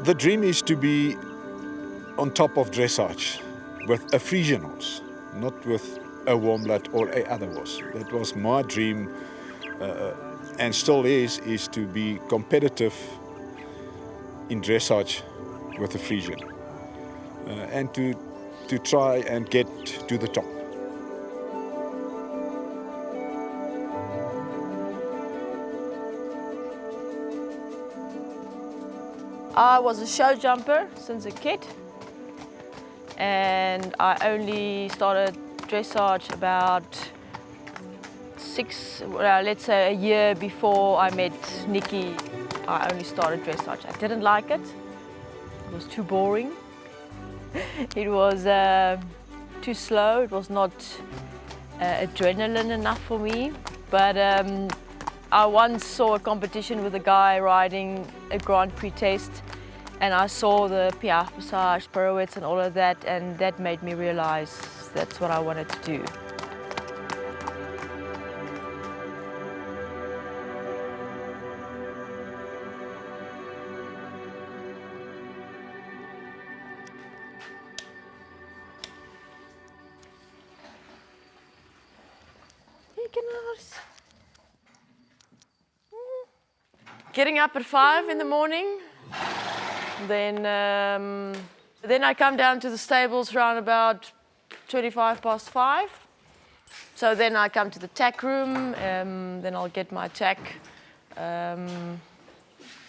The dream is to be on top of dressage with a Frisian horse, not with a Warmblood or a other horse. That was my dream, and still is to be competitive in dressage with a Frisian, and to try and get to the top. I was a show jumper since a kid, and I only started dressage about let's say a year before I met Nikki. I only started dressage. I didn't like it. It was too boring. It was too slow. It was not adrenaline enough for me. But I once saw a competition with a guy riding a Grand Prix test, and I saw the Piaffe Passage, pirouettes and all of that, and that made me realize that's what I wanted to do. Getting up at 5 in the morning, then I come down to the stables around about 5:25. So then I come to the tack room, then I'll get my tack,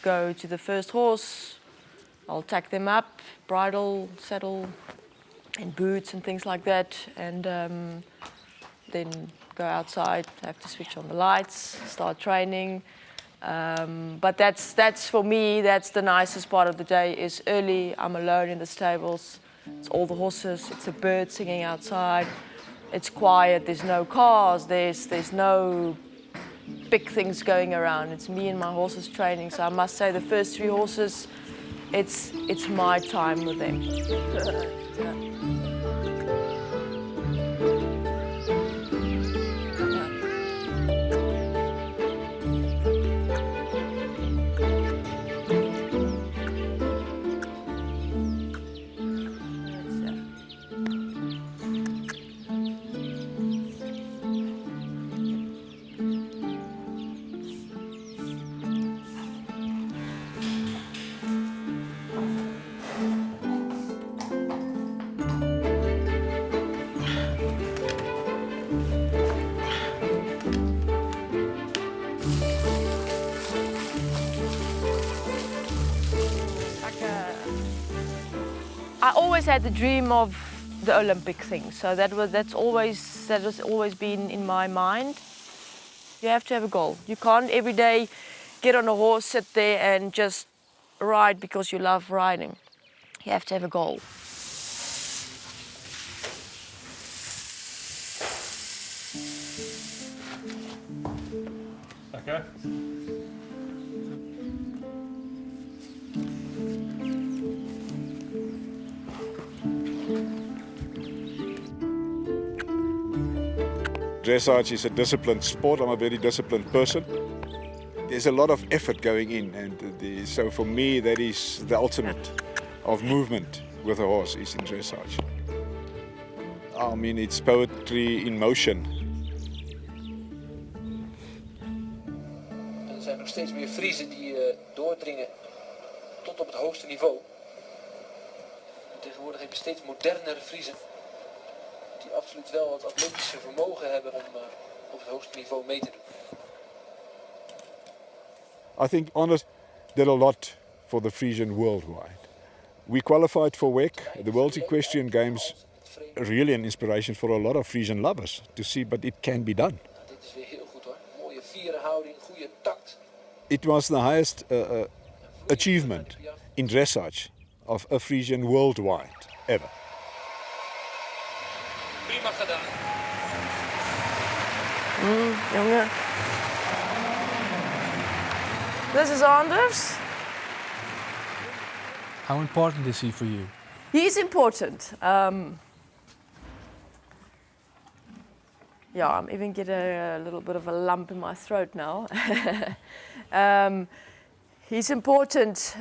go to the first horse, I'll tack them up, bridle, saddle, and boots and things like that, and then go outside, have to switch on the lights, start training. But that's for me, that's the nicest part of the day, is early, I'm alone in the stables, it's all the horses, it's a bird singing outside, it's quiet, there's no cars, there's no big things going around, it's me and my horses training. So I must say the first 3 horses, it's my time with them. I always had the dream of the Olympic thing, so that has always been in my mind. You have to have a goal. You can't every day get on a horse, sit there and just ride because you love riding. You have to have a goal. Okay. Dressage is a disciplined sport. I'm a very disciplined person. There's a lot of effort going in, and so for me that is the ultimate of movement with a horse, is in dressage. I mean, it's poetry in motion. Er zijn nog steeds meer Friezen die doordringen tot op het hoogste niveau. Tegenwoordig heb je steeds modernere Friezen die absoluut wel het atletische vermogen hebben om op het hoogste niveau mee te doen. I think Honors did a lot for the Frisian worldwide. We qualified for WEC, the World Equestrian Games, really an inspiration for a lot of Frisian lovers to see, but it can be done. Dit is weer heel goed hoor. Mooie vierenhouding, goede tact. It was the highest achievement in dressage of a Frisian worldwide ever. Prima gedaan. Jongen. This is Anders. How important is he for you? He's important. Yeah, I'm even getting a little bit of a lump in my throat now. He's important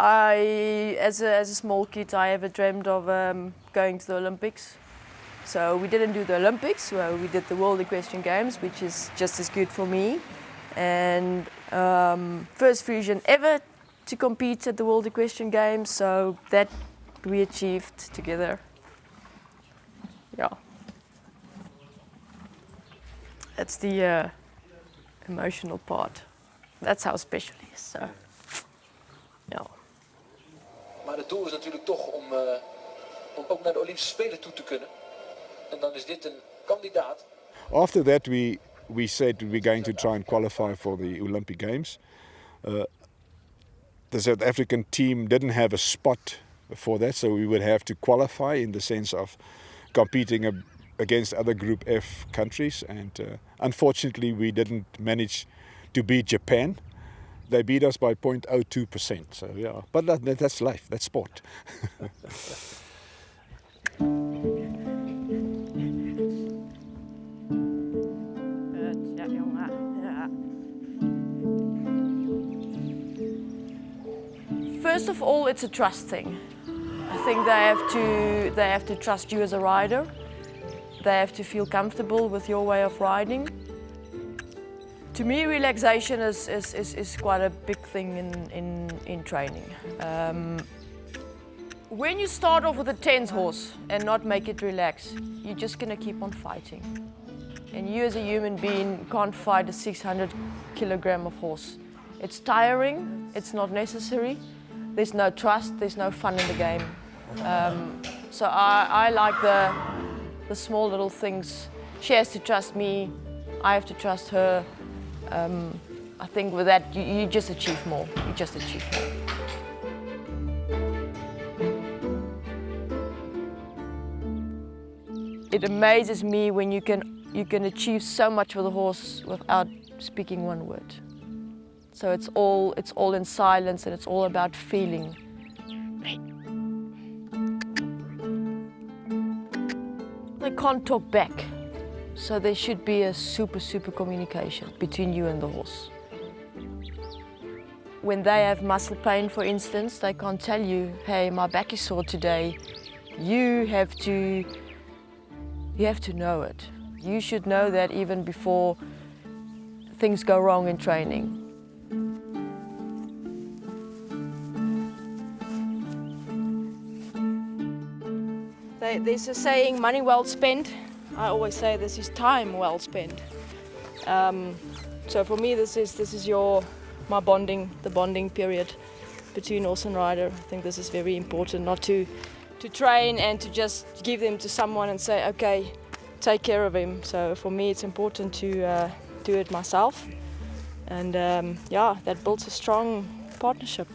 As a small kid, I ever dreamed of going to the Olympics. So we didn't do the Olympics, well, we did the World Equestrian Games, which is just as good for me. And first Frisian ever to compete at the World Equestrian Games, so that we achieved together. Yeah. That's the emotional part. That's how special it is. So, yeah. Maar het doel is natuurlijk toch om ook naar de Olympische Spelen toe te kunnen. En dan is dit een kandidaat. After that, we said we're going to try and qualify for the Olympic Games. The South African team didn't have a spot for that, so we would have to qualify in the sense of competing against other Group F countries. And unfortunately, we didn't manage to beat Japan. They beat us by 0.02%. So yeah, but that's life. That's sport. First of all, it's a trust thing. I think they have to trust you as a rider. They have to feel comfortable with your way of riding. To me, relaxation is quite a big thing in training. When you start off with a tense horse and not make it relax, you're just gonna keep on fighting. And you as a human being can't fight a 600 kilogram of horse. It's tiring, it's not necessary. There's no trust, there's no fun in the game. So I like the small little things. She has to trust me, I have to trust her. I think with that, you just achieve more. You just achieve more. It amazes me when you can achieve so much with a horse without speaking one word. So it's all in silence, and it's all about feeling. They can't talk back. So there should be a super communication between you and the horse. When they have muscle pain, for instance, they can't tell you, hey, my back is sore today. You have to know it. You should know that even before things go wrong in training. There's a saying, money well spent. I always say this is time well spent. So for me, this is the bonding period between horse and rider. I think this is very important, not to train and to just give them to someone and say, okay, take care of him. So for me, it's important to do it myself, and that builds a strong partnership.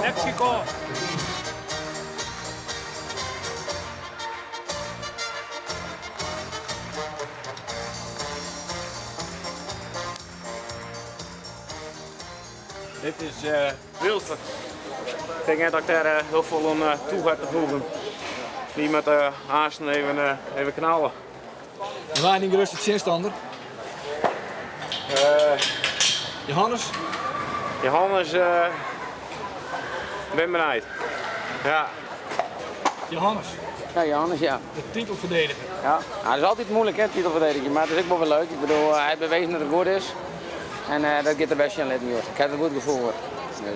Mexico. Dit is Wilfred. Ik denk dat ik daar heel veel aan toe ga te voegen. Die met de haasten even knallen. Waar niet gerust het zinstander? Johannes? Johannes, ben benijd. Ja. Johannes, Ja, Johannes, ja. de titelverdediger. Ja. Nou, dat is altijd moeilijk, hè, titelverdediger, maar het is ook wel weer leuk. Ik bedoel, hij heeft bewezen dat het goed is. En dat gaat er best in laten worden. Ik heb er een goed gevoel voor. Dus,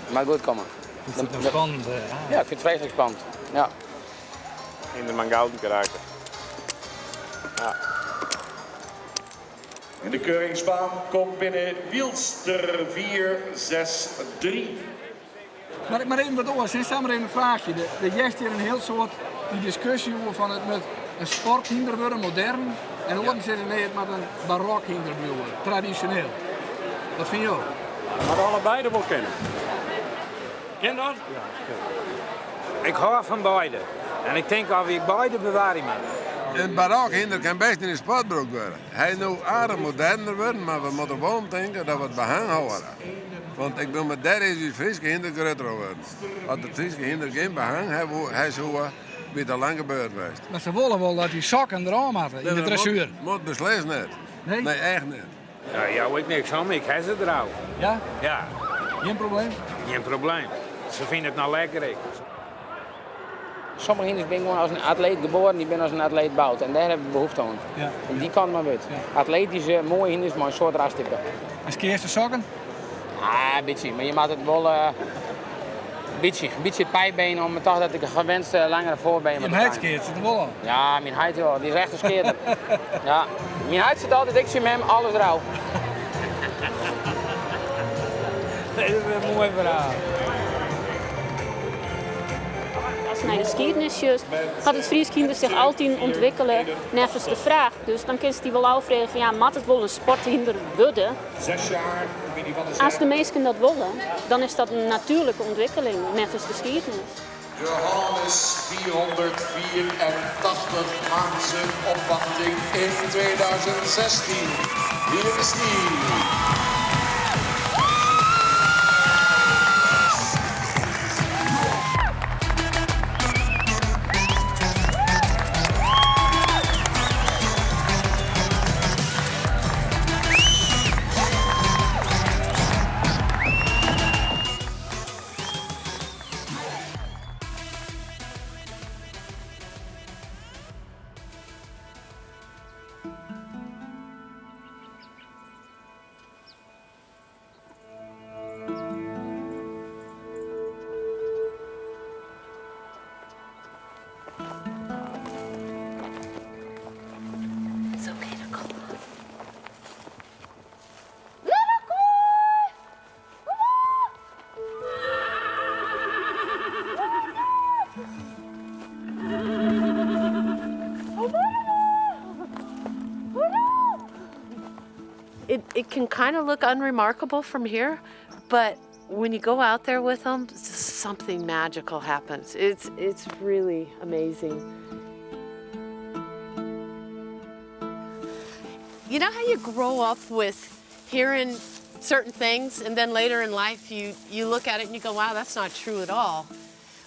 het mag goed komen. Is het nou spannend? Ja, ik vind het vreselijk spannend. Ja. In de Mangouden karakter. Ja. En de keuringsbaan komt binnen Wielster 4-6-3. Maar even wat oors, stel maar even een vraagje. De jest hier een heel soort die discussie over van het met een sporthinder worden, modern. En anderen zeggen nee, het moet een barokhinder worden, traditioneel. Wat vind je ook? Maar allebei er wel kennen. Ken dat? Ja, ik hou van beide. En ik denk dat we beide bewaren moeten. Een barokhinder kan best in een sportbroek worden. Hij nu aardig moderner worden, maar we moeten wel denken dat we het behang houden. Want ik ben met daar is het Friese hinder groter geworden. Als het Friese hinder geen behang hij zou weer te lang gebeurd geweest. Maar ze willen wel dat die sokken eraan maken in de dressuur. Moet beslist niet. Nee? Nee, echt niet. Ja, jou ik niks aan, ik heb ze er al. Ja? Ja, Geen probleem? geen probleem. Ze vinden het nou lekker. Ik. Sommige hinders ben gewoon als een atleet geboren, die ben als een atleet bouwd. En daar hebben we behoefte aan. Ja. En die kan maar uit. Atletische, mooie hinders, maar een soort rastippen. En skeerste sokken? Ah, een beetje. Maar je maakt het wel een beetje het pijbeen om toch dat ik een gewenste langere voorbeen Je moet meid skeert ze er wel aan. Ja, mijn huid wel. Die is echt een scheerder. Ja. Mijn huid zit altijd, ik zie met hem alles rauw. Dat is een mooi verhaal. Als je naar de geschiedenis juist, gaat het Frieskinder zich altijd ontwikkelen nevens de vraag. Dus dan kun je die wel afvragen van ja, moet het wel een sporthinder worden? 6 jaar, Winnie van der Als de meesten dat willen, dan is dat een natuurlijke ontwikkeling nevens de geschiedenis. Johannes 484 maakt zijn opwachting in 2016. Hier is die. It's okay to go. It can kind of look unremarkable from here, but when you go out there with them, something magical happens. It's really amazing. You know how you grow up with hearing certain things and then later in life you look at it and you go, wow, that's not true at all.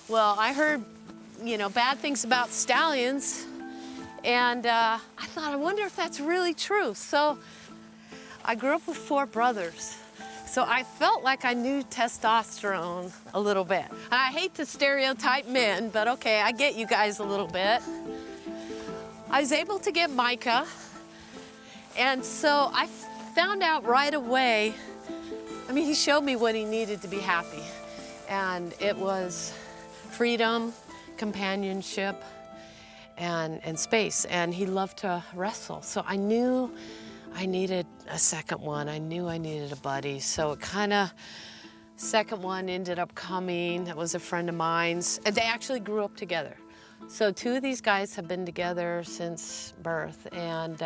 Well, I heard, bad things about stallions and I thought, I wonder if that's really true. So I grew up with 4 brothers. So I felt like I knew testosterone a little bit. And I hate to stereotype men, but okay, I get you guys a little bit. I was able to get Micah. And so I found out right away, he showed me what he needed to be happy. And it was freedom, companionship, and space. And he loved to wrestle. So I knew I needed a second one. I knew I needed a buddy. So second one ended up coming. It was a friend of mine's. And they actually grew up together. So 2 of these guys have been together since birth. And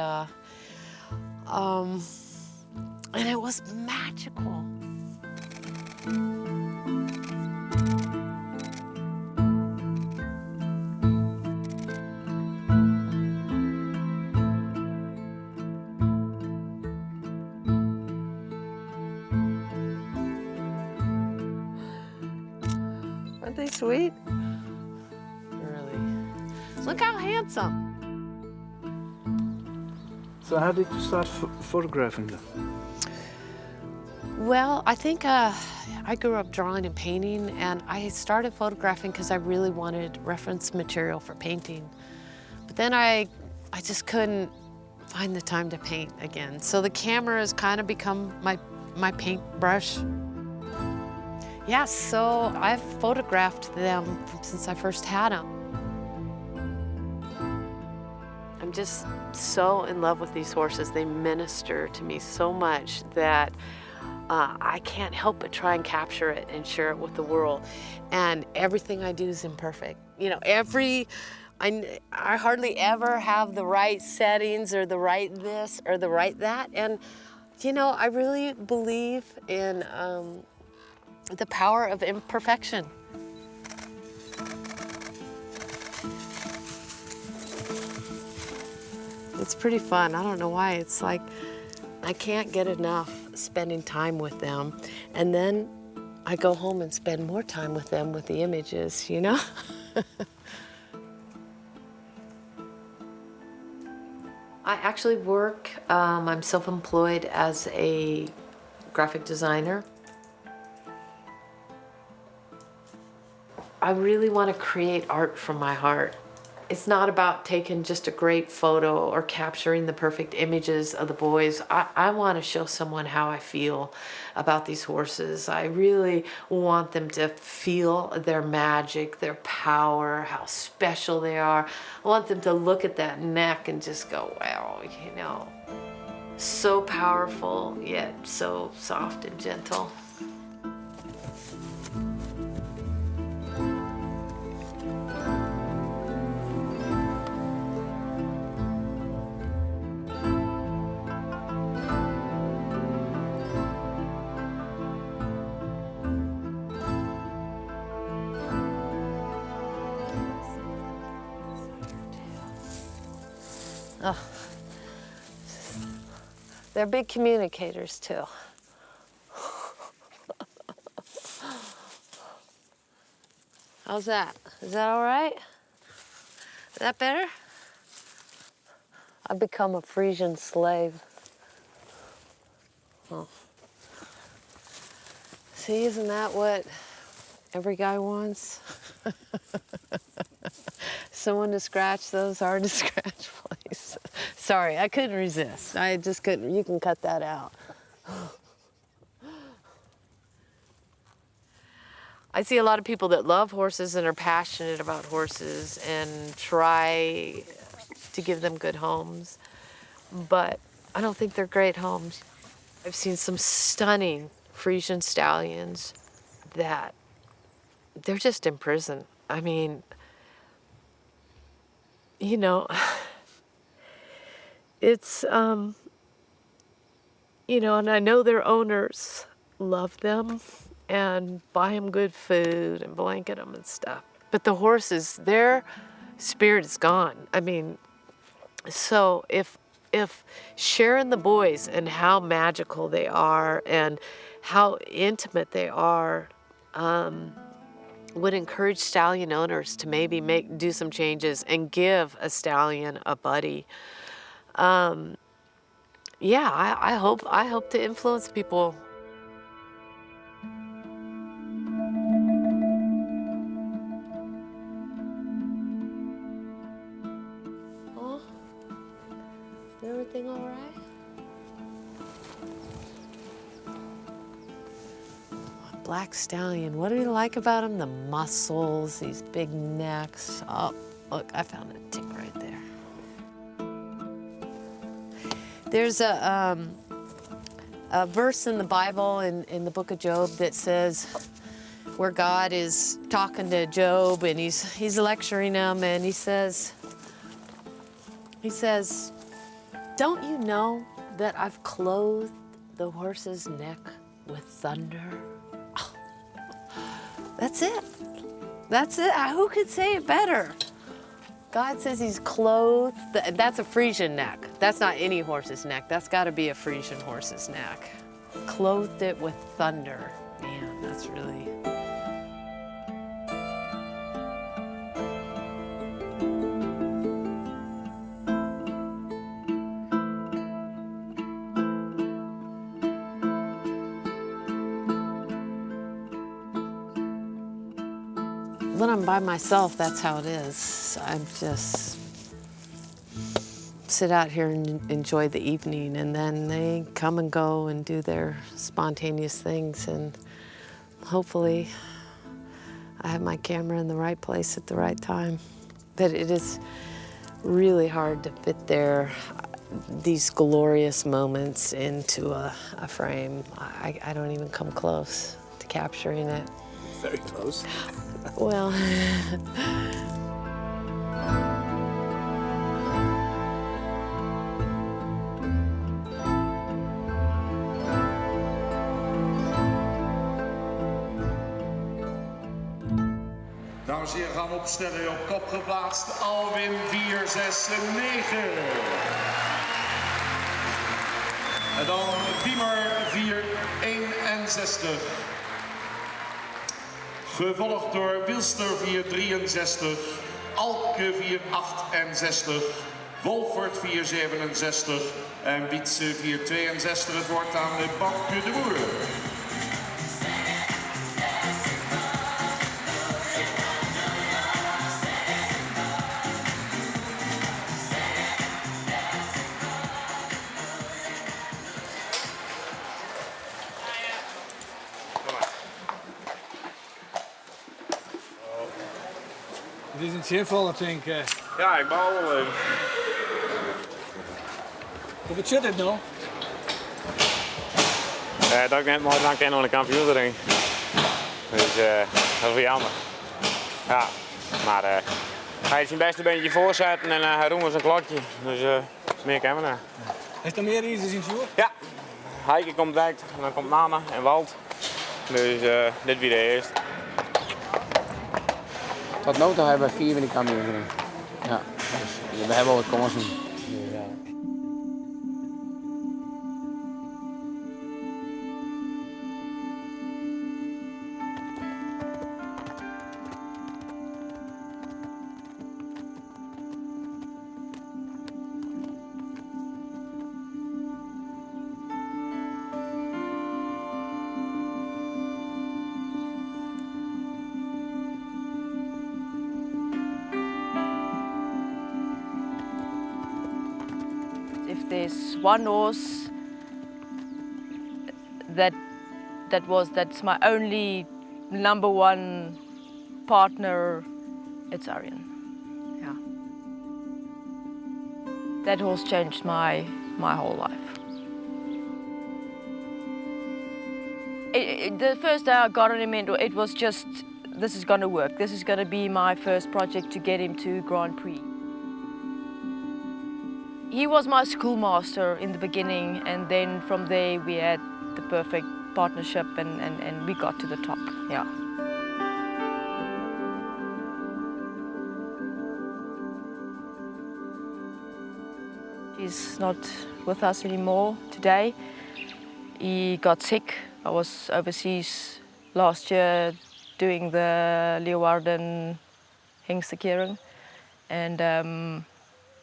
it was magical. Aren't they sweet? Really. Look how handsome. So how did you start photographing them? Well, I think I grew up drawing and painting, and I started photographing because I really wanted reference material for painting. But then I just couldn't find the time to paint again. So the camera has kind of become my paintbrush. Yeah, so I've photographed them since I first had them. I'm just so in love with these horses. They minister to me so much that I can't help but try and capture it and share it with the world. And everything I do is imperfect. I hardly ever have the right settings or the right this or the right that. And, I really believe in the power of imperfection. It's pretty fun. I don't know why. It's like I can't get enough spending time with them. And then I go home and spend more time with them with the images, you know? I actually work, I'm self-employed as a graphic designer. I really want to create art from my heart. It's not about taking just a great photo or capturing the perfect images of the boys. I want to show someone how I feel about these horses. I really want them to feel their magic, their power, how special they are. I want them to look at that neck and just go, wow, you know, so powerful, yet so soft and gentle. Oh. They're big communicators too. How's that? Is that all right? Is that better? I've become a Frisian slave. Oh. See, isn't that what every guy wants? Someone to scratch those hard to scratch places. Sorry, I couldn't resist. I just couldn't. You can cut that out. I see a lot of people that love horses and are passionate about horses and try to give them good homes, but I don't think they're great homes. I've seen some stunning Frisian stallions that they're just in prison. I mean, you know, it's, you know, and I know their owners love them and buy them good food and blanket them and stuff. But the horses, their spirit is gone. I mean, so if sharing the boys and how magical they are and how intimate they are, would encourage stallion owners to maybe do some changes and give a stallion a buddy. Yeah, I hope to influence people. Oh, is everything all right? Black stallion, what do you like about him? The muscles, these big necks. Oh, look, I found a tick right there. There's a verse in the Bible, in the book of Job, that says, where God is talking to Job and he's lecturing him, and he says, don't you know that I've clothed the horse's neck with thunder? That's it. That's it. Who could say it better? God says he's clothed. That's a Frisian neck. That's not any horse's neck. That's got to be a Frisian horse's neck. Clothed it with thunder. Man, that's really... When I'm by myself, that's how it is. I just sit out here and enjoy the evening, and then they come and go and do their spontaneous things, and hopefully I have my camera in the right place at the right time. But it is really hard to fit these glorious moments into a frame. I don't even come close to capturing it. Very close. Well, Dames en heren, gaan opstellen. Op kop geplaatst Alwin 469. En dan Wiemer 4,61. Gevolgd door Wilster 4,63. Alke 4,68. Wolfert 4,67. En Wietse 4,62. Het wordt aan de Bamke de Boer. Het is een zinvolle, denk ik. Ja, ik bouw wel even. Hoe zit het nou? Dat ik net mooi lang ken aan de kampioenring. Dus dat is wel jammer. Ja, maar hij is zijn beste beentje voorzetten en hij roemt zijn klokje. Dus meer kennen we naar. Is er meer iets in voor? Ja, Heike komt direct, en dan komt Nana en Walt. Dus dit weer de eerste. Tot nu toe hebben we 4 in de kampioenring. Ja, dus we hebben wel wat kansen. Dus, ja. If there's one horse that's my only number one partner, it's Aryan. Yeah. That horse changed my whole life. The first day I got on him, it was just, this is going to work. This is going to be my first project to get him to Grand Prix. He was my schoolmaster in the beginning, and then from there we had the perfect partnership and we got to the top, yeah. He's not with us anymore today. He got sick. I was overseas last year doing the Leeuwarden Hengstekeering, and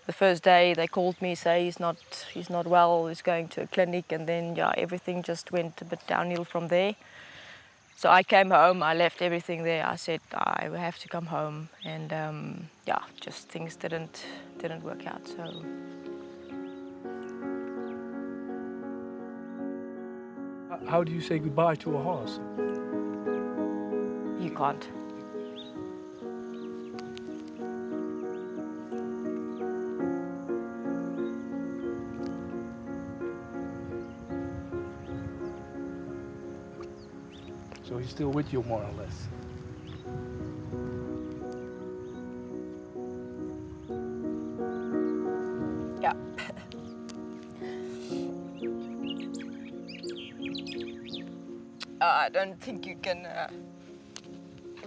the first day they called me, say he's not well, he's going to a clinic, and then yeah, everything just went a bit downhill from there. So I came home, I left everything there. I said I have to come home, and yeah, just things didn't work out. So. How do you say goodbye to a horse? You can't. So he's still with you, more or less. Yeah. I don't think you can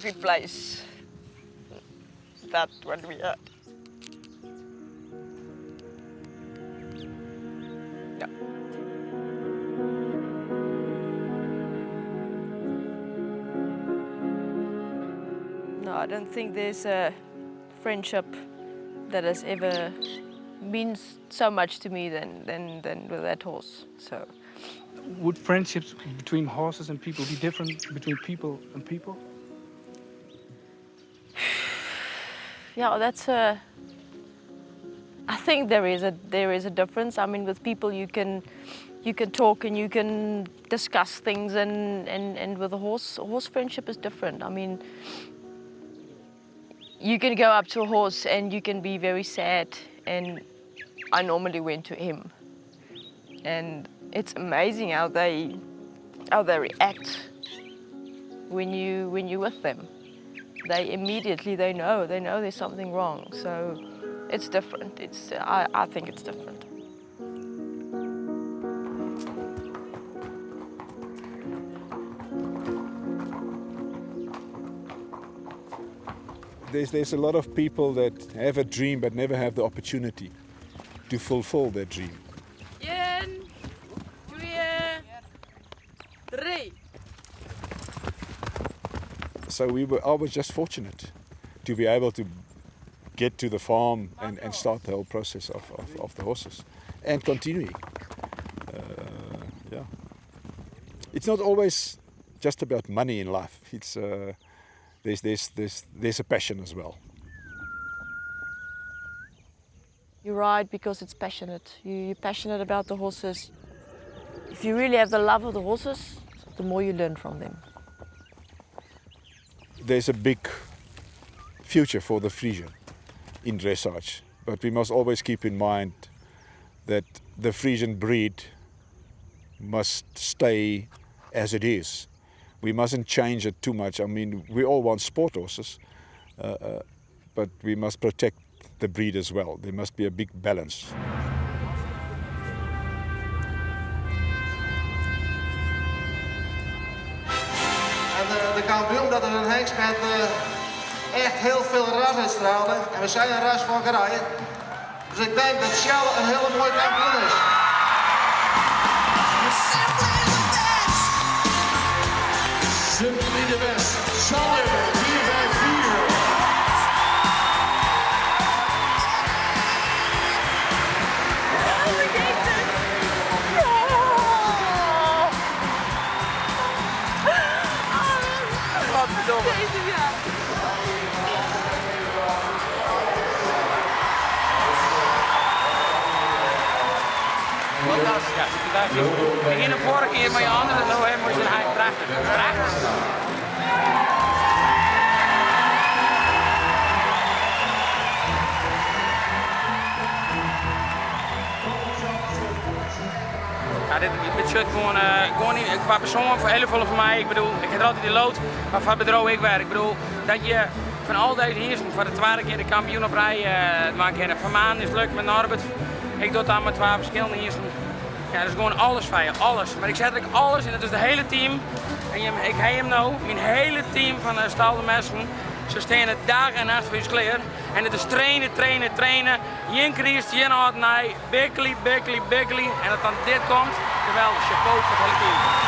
replace that what we had. Yeah. No, I don't think there's a friendship that has ever means so much to me than with that horse. So. Would friendships between horses and people be different between people and people? Yeah, that's a. I think there is a difference. I mean, with people you can talk and you can discuss things, and with a horse friendship is different. I mean, you can go up to a horse and you can be very sad, and I normally went to him, and it's amazing how they react when you're with them. They immediately know there's something wrong. So it's different. I think it's different. There's a lot of people that have a dream but never have the opportunity to fulfill their dream. 3. So I was just fortunate to be able to get to the farm and start the whole process of the horses and continuing. Yeah. It's not always just about money in life. It's there's a passion as well. You ride because it's passionate. You're passionate about the horses. If you really have the love of the horses, the more you learn from them. There's a big future for the Friesian in dressage, but we must always keep in mind that the Friesian breed must stay as it is. We mustn't change it too much. I mean, we all want sport horses, but we must protect the breed as well. There must be a big balance. En de kampioen, dat is een hengst met echt heel veel rasuitstraling. En we zijn een rasfokkerij. Dus ik denk dat Shell een hele mooie kampioen is. Simply the best. Solid 4-5-4. Ik ging de vorige keer met je handen en nu moet je een eigen prachtig. Prachtig. Ja, dit shirt gewoon niet, qua persoon voor heel veel van mij. Ik bedoel, ik heb altijd die lood, maar van bedrijf ik werk. Ik bedoel, dat je van al deze hier voor de tweede keer de kampioen op rij maken. Van Maan is leuk met Norbert. Ik doe het aan met 2 verschillende hier. Ja, dat is gewoon alles van je, alles. Maar ik zet er alles in, dat is het hele team. En ik heb hem nou, mijn hele team van Stal de Messen. Ze staan het dag en nacht voor je kleer. En het is trainen, trainen, trainen. Je increased, je houdt nee, bikkelie, bikkelie, bikkelie. En dat dan dit komt, geweldig, chapeau voor het hele team.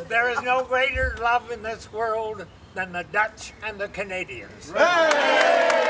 There is no greater love in this world than the Dutch and the Canadians. Hey!